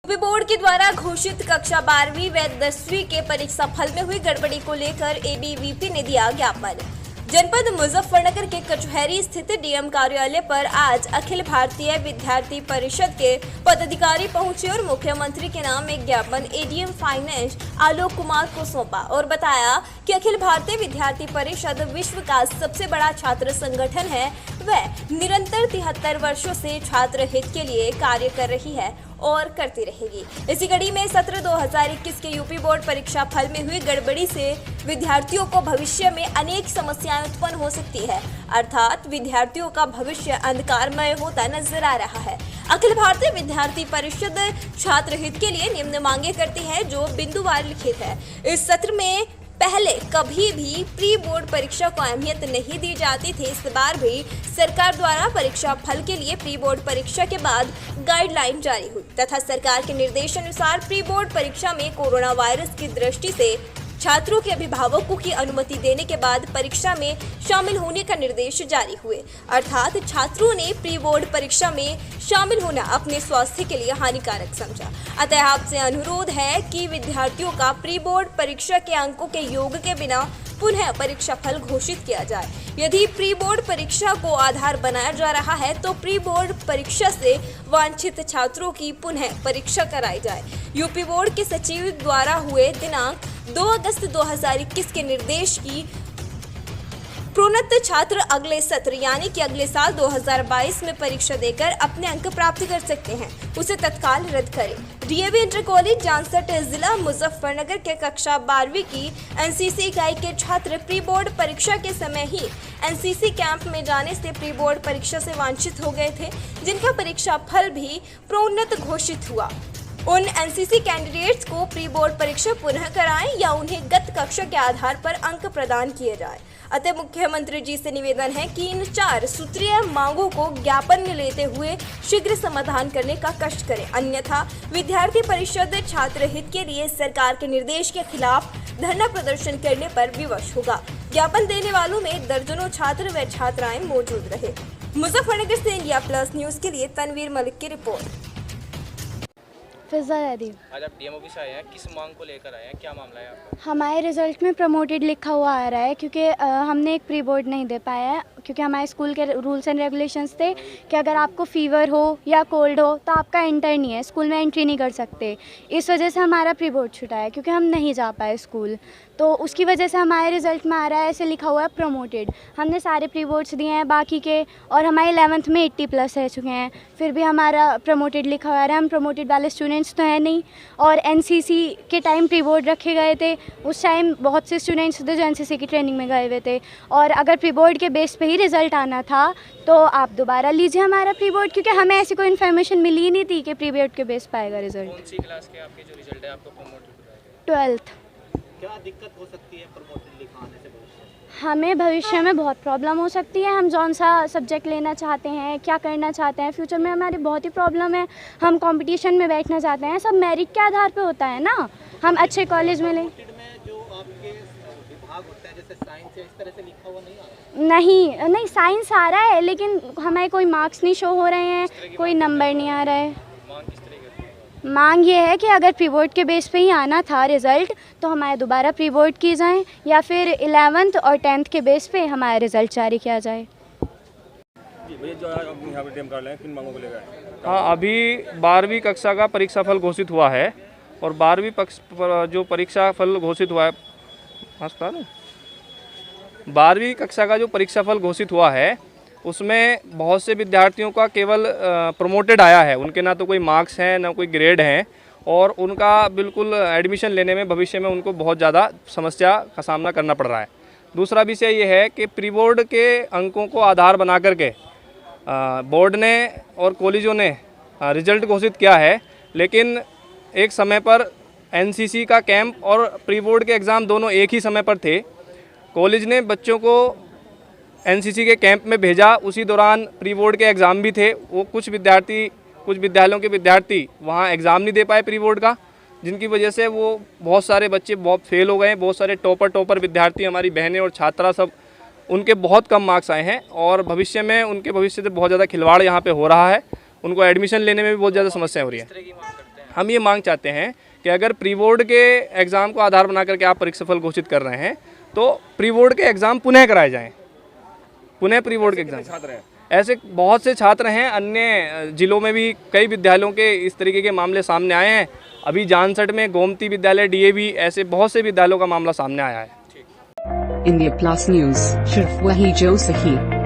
UP board के द्वारा घोषित कक्षा 12वीं व 10वीं के परीक्षा फल में हुई गड़बड़ी को लेकर एबीवीपी ने दिया ज्ञापन। जनपद मुजफ्फरनगर के कचहरी स्थित डीएम कार्यालय पर आज अखिल भारतीय विद्यार्थी परिषद के पदाधिकारी पहुंचे और मुख्यमंत्री के नाम एक ज्ञापन एडीएम फाइनेंस आलोक कुमार को सौंपा और बताया कि अखिल भारतीय विद्यार्थी परिषद विश्व का सबसे बड़ा छात्र संगठन है। वह निरंतर 73 वर्षों से छात्र हित के लिए कार्य कर रही है और करती रहेगी। इसी कड़ी में सत्र 2021 के यूपी बोर्ड परीक्षा फल में हुई गड़बड़ी से विद्यार्थियों को भविष्य में अनेक समस्याएं उत्पन्न हो सकती है, अर्थात विद्यार्थियों का भविष्य अंधकारमय होता नजर आ रहा है। अखिल भारतीय विद्यार्थी परिषद छात्र हित के लिए निम्न मांगे करती है जो बिंदुवार लिखित है। इस सत्र में पहले कभी भी प्री बोर्ड परीक्षा को अहमियत नहीं दी जाती थी। इस बार भी सरकार द्वारा परीक्षा फल के लिए प्री बोर्ड परीक्षा के बाद गाइडलाइन जारी हुई तथा सरकार के निर्देशानुसार प्री बोर्ड परीक्षा में कोरोना वायरस की दृष्टि से छात्रों के अभिभावकों की अनुमति देने के बाद परीक्षा में शामिल होने का निर्देश जारी हुए, अर्थात छात्रों ने प्री बोर्ड परीक्षा में शामिल होना अपने स्वास्थ्य के लिए हानिकारक समझा। अतः आपसे अनुरोध है कि विद्यार्थियों का प्री बोर्ड परीक्षा के अंकों के योग के बिना पुनः परीक्षा फल घोषित किया जाए। यदि प्री बोर्ड परीक्षा को आधार बनाया जा रहा है तो प्री बोर्ड परीक्षा से वांछित छात्रों की पुनः परीक्षा कराई जाए। यूपी बोर्ड के सचिव द्वारा हुए दिनांक 2 अगस्त 2021 के निर्देश की प्रोन्नत छात्र अगले सत्र यानी कि अगले साल 2022 में परीक्षा देकर अपने अंक प्राप्त कर सकते हैं, उसे तत्काल रद्द करें। डीएवी इंटर कॉलेज जानसठ जिला मुजफ्फरनगर के कक्षा 12वीं की एनसीसी इकाई के छात्र प्री बोर्ड परीक्षा के समय ही एनसीसी कैंप में जाने से प्री बोर्ड परीक्षा से वंचित हो गए थे, जिनका परीक्षा फल भी प्रोन्नत घोषित हुआ। उन एनसीसी कैंडिडेट्स को प्री बोर्ड परीक्षा पुनः कराएं या उन्हें गत कक्षा के आधार पर अंक प्रदान किए जाए। अतः मुख्यमंत्री जी से निवेदन है कि इन 4 सूत्रीय मांगों को ज्ञापन में लेते हुए शीघ्र समाधान करने का कष्ट करें, अन्यथा विद्यार्थी परिषद छात्र हित के लिए सरकार के निर्देश के खिलाफ धरना प्रदर्शन करने पर विवश होगा। ज्ञापन देने वालों में दर्जनों छात्र व छात्राएं मौजूद रहे। मुजफ्फरनगर से इंडिया प्लस न्यूज के लिए तनवीर मलिक की रिपोर्ट। फिजा दादी। आज आप डीएम ऑफिस आए हैं, किस मांग को लेकर आए हैं, क्या मामला है आपका? हमारे रिजल्ट में प्रमोटेड लिखा हुआ आ रहा है क्योंकि हमने एक प्री बोर्ड नहीं दे पाया है, क्योंकि हमारे स्कूल के रूल्स एंड रेगुलेशंस थे कि अगर आपको फीवर हो या कोल्ड हो तो आपका एंटर नहीं है, स्कूल में एंट्री नहीं कर सकते। इस वजह से हमारा प्री बोर्ड छूटा है क्योंकि हम नहीं जा पाए स्कूल, तो उसकी वजह से हमारे रिज़ल्ट में आ रहा है ऐसे लिखा हुआ है प्रमोटेड। हमने सारे प्री बोर्ड्स दिए हैं बाकी के और हमारे 11th में 80+ रह चुके हैं, फिर भी हमारा प्रमोटेड लिखा हुआ है। हम प्रमोटेड वाले स्टूडेंट्स तो हैं नहीं, और एनसीसी के टाइम प्री बोर्ड रखे गए थे, उस टाइम बहुत से स्टूडेंट्स थे जो एनसीसी की ट्रेनिंग में गए हुए थे, और अगर प्री बोर्ड के बेस पे ही रिज़ल्ट आना था तो आप दोबारा लीजिए हमारा प्री बोर्ड, क्योंकि हमें ऐसी कोई इन्फॉर्मेशन मिली ही नहीं थी कि प्री बोर्ड के बेस पे आएगा रिजल्ट। कौन सी क्लास के आपके जो रिजल्ट है आपको प्रमोटेड? 12th। क्या दिक्कत हो सकती है प्रमोटेड लिखाने से भविष्य? हमें भविष्य में बहुत प्रॉब्लम हो सकती है। हम कौन सा सब्जेक्ट लेना चाहते हैं, क्या करना चाहते हैं, फ्यूचर में हमारी बहुत ही प्रॉब्लम है। हम कंपटीशन में बैठना चाहते हैं, सब मेरिट के आधार पे होता है ना, हम अच्छे कॉलेज में लें। जो आपके विभाग होता है जैसे साइंस है, इस तरह से लिखा हुआ नहीं आ रहा? नहीं साइंस आ रहा है, लेकिन हमें कोई मार्क्स नहीं शो हो रहे हैं, कोई नंबर नहीं आ रहा है। मांग किस तरह की? मांग ये है कि अगर प्री बोर्ड के बेस पे ही आना था रिज़ल्ट तो हमारे दोबारा प्री बोर्ड की जाएं, या फिर 11th और 10th के बेस पे हमारा रिज़ल्ट जारी किया जाए। हाँ, अभी 12वीं कक्षा का परीक्षाफल घोषित हुआ है और 12वीं जो परीक्षाफल घोषित हुआ है, 12वीं कक्षा का जो परीक्षाफल घोषित हुआ है उसमें बहुत से विद्यार्थियों का केवल प्रमोटेड आया है, उनके ना तो कोई मार्क्स हैं ना कोई ग्रेड हैं, और उनका बिल्कुल एडमिशन लेने में भविष्य में उनको बहुत ज़्यादा समस्या का सामना करना पड़ रहा है। दूसरा विषय ये है कि प्री बोर्ड के अंकों को आधार बना करके बोर्ड ने और कॉलेजों ने रिजल्ट घोषित किया है, लेकिन एक समय पर एनसीसी का कैंप और प्री बोर्ड के एग्ज़ाम दोनों एक ही समय पर थे। कॉलेज ने बच्चों को एनसीसी के कैंप में भेजा, उसी दौरान प्री बोर्ड के एग्ज़ाम भी थे। वो कुछ विद्यालयों के विद्यार्थी वहाँ एग्ज़ाम नहीं दे पाए प्री बोर्ड का, जिनकी वजह से वो बहुत सारे बच्चे बहुत फेल हो गए। बहुत सारे टॉपर विद्यार्थी, हमारी बहनें और छात्रा सब, उनके बहुत कम मार्क्स आए हैं और भविष्य में उनके भविष्य से बहुत ज़्यादा खिलवाड़ यहाँ पे हो रहा है। उनको एडमिशन लेने में भी बहुत ज़्यादा समस्या हो रही है। हम ये मांग चाहते हैं कि अगर प्री बोर्ड के एग्ज़ाम को आधार बना करके आप परीक्षाफल घोषित कर रहे हैं तो प्री बोर्ड के एग्ज़ाम पुनः कराए जाएं, पुनः प्री बोर्ड के एग्ज़ाम। छात्र हैं ऐसे, बहुत से छात्र हैं, अन्य जिलों में भी कई विद्यालयों के इस तरीके के मामले सामने आए हैं। अभी जानसठ में गोमती विद्यालय, डीएवी, ऐसे बहुत से विद्यालयों का मामला सामने आया है। इंडिया प्लस न्यूज, सिर्फ वही जो सही।